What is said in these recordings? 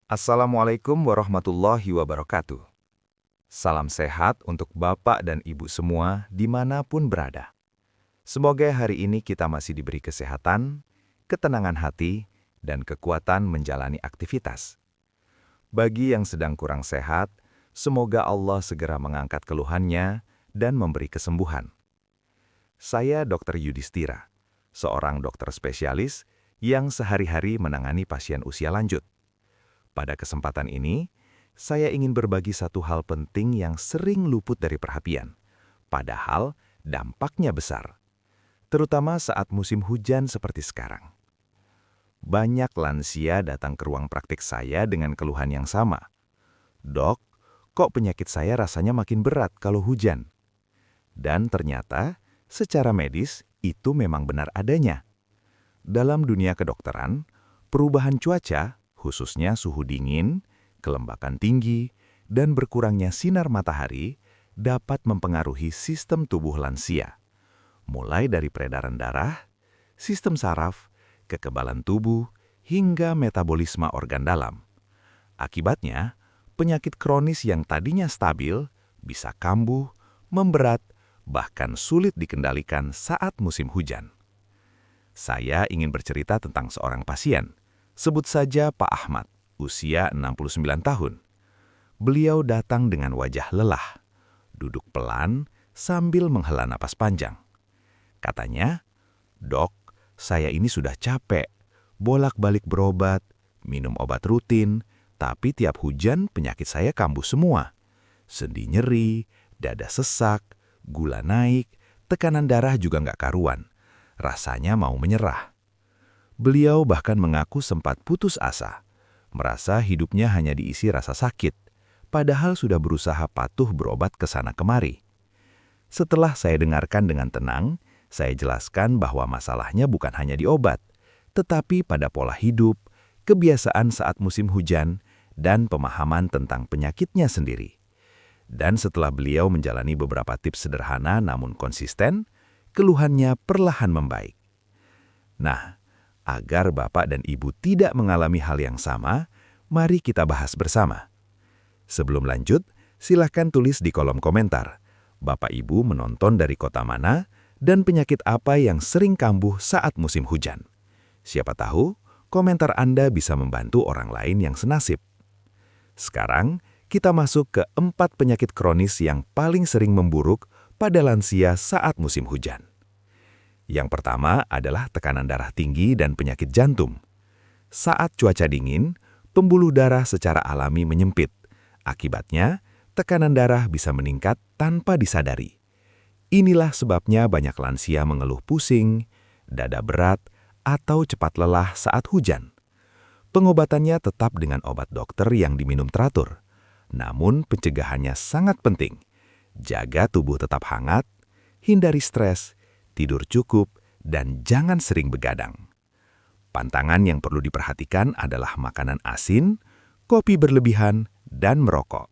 Assalamualaikum warahmatullahi wabarakatuh. Salam sehat untuk Bapak dan Ibu semua dimanapun berada. Semoga hari ini kita masih diberi kesehatan, ketenangan hati, dan kekuatan menjalani aktivitas. Bagi yang sedang kurang sehat, semoga Allah segera mengangkat keluhannya dan memberi kesembuhan. Saya Dr. Yudhistira, seorang dokter spesialis yang sehari-hari menangani pasien usia lanjut. Pada kesempatan ini, saya ingin berbagi satu hal penting yang sering luput dari perhatian, padahal dampaknya besar, terutama saat musim hujan seperti sekarang. Banyak lansia datang ke ruang praktik saya dengan keluhan yang sama. Dok, kok penyakit saya rasanya makin berat kalau hujan? Dan ternyata, secara medis, itu memang benar adanya. Dalam dunia kedokteran, perubahan cuaca, khususnya suhu dingin, kelembapan tinggi, dan berkurangnya sinar matahari dapat mempengaruhi sistem tubuh lansia, mulai dari peredaran darah, sistem saraf, kekebalan tubuh, hingga metabolisme organ dalam. Akibatnya, penyakit kronis yang tadinya stabil bisa kambuh, memberat, bahkan sulit dikendalikan saat musim hujan. Saya ingin bercerita tentang seorang pasien. Sebut saja Pak Ahmad, usia 69 tahun. Beliau datang dengan wajah lelah, duduk pelan sambil menghela napas panjang. Katanya, "Dok, saya ini sudah capek, bolak-balik berobat, minum obat rutin, tapi tiap hujan penyakit saya kambuh semua. Sendi nyeri, dada sesak, gula naik, tekanan darah juga nggak karuan. Rasanya mau menyerah." Beliau bahkan mengaku sempat putus asa, merasa hidupnya hanya diisi rasa sakit, padahal sudah berusaha patuh berobat ke sana kemari. Setelah saya dengarkan dengan tenang, saya jelaskan bahwa masalahnya bukan hanya di obat, tetapi pada pola hidup, kebiasaan saat musim hujan, dan pemahaman tentang penyakitnya sendiri. Dan setelah beliau menjalani beberapa tips sederhana namun konsisten, keluhannya perlahan membaik. Nah, agar Bapak dan Ibu tidak mengalami hal yang sama, mari kita bahas bersama. Sebelum lanjut, silakan tulis di kolom komentar, Bapak Ibu menonton dari kota mana dan penyakit apa yang sering kambuh saat musim hujan. Siapa tahu, komentar Anda bisa membantu orang lain yang senasib. Sekarang, kita masuk ke 4 penyakit kronis yang paling sering memburuk pada lansia saat musim hujan. Yang pertama adalah tekanan darah tinggi dan penyakit jantung. Saat cuaca dingin, pembuluh darah secara alami menyempit. Akibatnya, tekanan darah bisa meningkat tanpa disadari. Inilah sebabnya banyak lansia mengeluh pusing, dada berat, atau cepat lelah saat hujan. Pengobatannya tetap dengan obat dokter yang diminum teratur. Namun pencegahannya sangat penting. Jaga tubuh tetap hangat, hindari stres, tidur cukup, dan jangan sering begadang. Pantangan yang perlu diperhatikan adalah makanan asin, kopi berlebihan, dan merokok.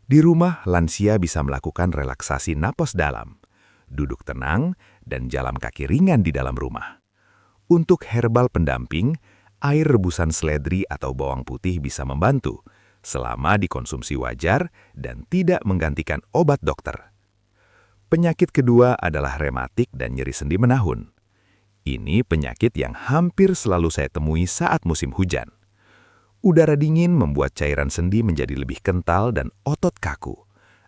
Di rumah, lansia bisa melakukan relaksasi napas dalam, duduk tenang, dan jalan kaki ringan di dalam rumah. Untuk herbal pendamping, air rebusan seledri atau bawang putih bisa membantu, selama dikonsumsi wajar dan tidak menggantikan obat dokter. Penyakit kedua adalah rematik dan nyeri sendi menahun. Ini penyakit yang hampir selalu saya temui saat musim hujan. Udara dingin membuat cairan sendi menjadi lebih kental dan otot kaku.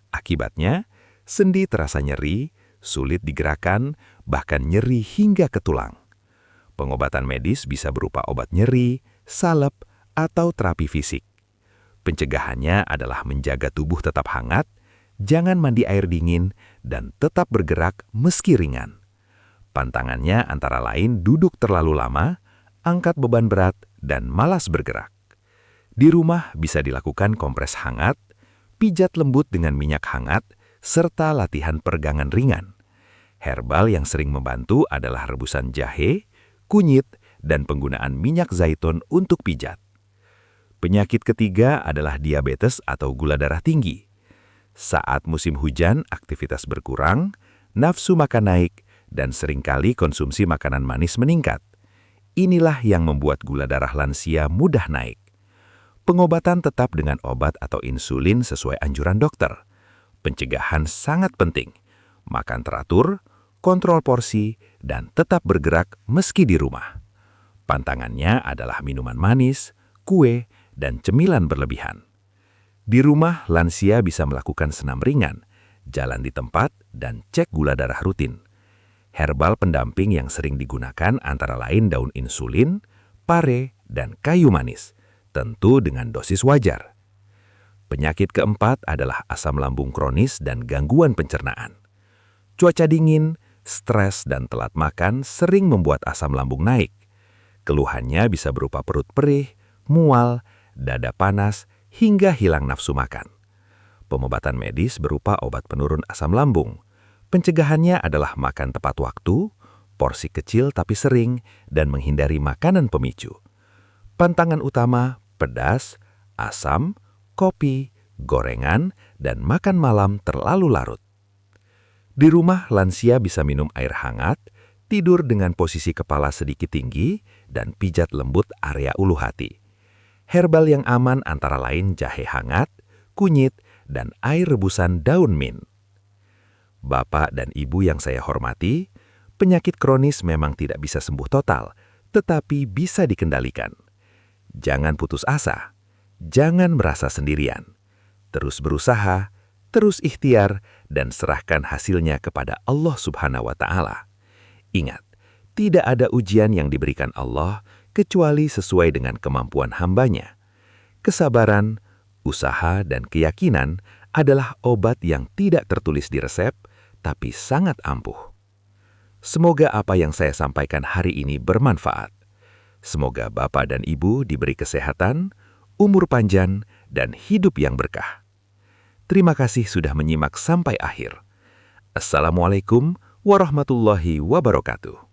Akibatnya, sendi terasa nyeri, sulit digerakkan, bahkan nyeri hingga ke tulang. Pengobatan medis bisa berupa obat nyeri, salep, atau terapi fisik. Pencegahannya adalah menjaga tubuh tetap hangat, jangan mandi air dingin, dan tetap bergerak meski ringan. Pantangannya antara lain duduk terlalu lama, angkat beban berat, dan malas bergerak. Di rumah bisa dilakukan kompres hangat, pijat lembut dengan minyak hangat, serta latihan peregangan ringan. Herbal yang sering membantu adalah rebusan jahe, kunyit, dan penggunaan minyak zaitun untuk pijat. Penyakit ketiga adalah diabetes atau gula darah tinggi. Saat musim hujan, aktivitas berkurang, nafsu makan naik, dan seringkali konsumsi makanan manis meningkat. Inilah yang membuat gula darah lansia mudah naik. Pengobatan tetap dengan obat atau insulin sesuai anjuran dokter. Pencegahan sangat penting. Makan teratur, kontrol porsi, dan tetap bergerak meski di rumah. Pantangannya adalah minuman manis, kue, dan cemilan berlebihan. Di rumah, lansia bisa melakukan senam ringan, jalan di tempat, dan cek gula darah rutin. Herbal pendamping yang sering digunakan antara lain daun insulin, pare, dan kayu manis, tentu dengan dosis wajar. Penyakit keempat adalah asam lambung kronis dan gangguan pencernaan. Cuaca dingin, stres, dan telat makan sering membuat asam lambung naik. Keluhannya bisa berupa perut perih, mual, dada panas, hingga hilang nafsu makan. Pengobatan medis berupa obat penurun asam lambung. Pencegahannya adalah makan tepat waktu, porsi kecil tapi sering, dan menghindari makanan pemicu. Pantangan utama, pedas, asam, kopi, gorengan, dan makan malam terlalu larut. Di rumah, lansia bisa minum air hangat, tidur dengan posisi kepala sedikit tinggi, dan pijat lembut area ulu hati. Herbal yang aman antara lain jahe hangat, kunyit, dan air rebusan daun mint. Bapak dan Ibu yang saya hormati, penyakit kronis memang tidak bisa sembuh total, tetapi bisa dikendalikan. Jangan putus asa, jangan merasa sendirian. Terus berusaha, terus ikhtiar, dan serahkan hasilnya kepada Allah Subhanahu wa Ta'ala. Ingat, tidak ada ujian yang diberikan Allah kecuali sesuai dengan kemampuan hambanya. Kesabaran, usaha, dan keyakinan adalah obat yang tidak tertulis di resep, tapi sangat ampuh. Semoga apa yang saya sampaikan hari ini bermanfaat. Semoga Bapak dan Ibu diberi kesehatan, umur panjang, dan hidup yang berkah. Terima kasih sudah menyimak sampai akhir. Assalamualaikum warahmatullahi wabarakatuh.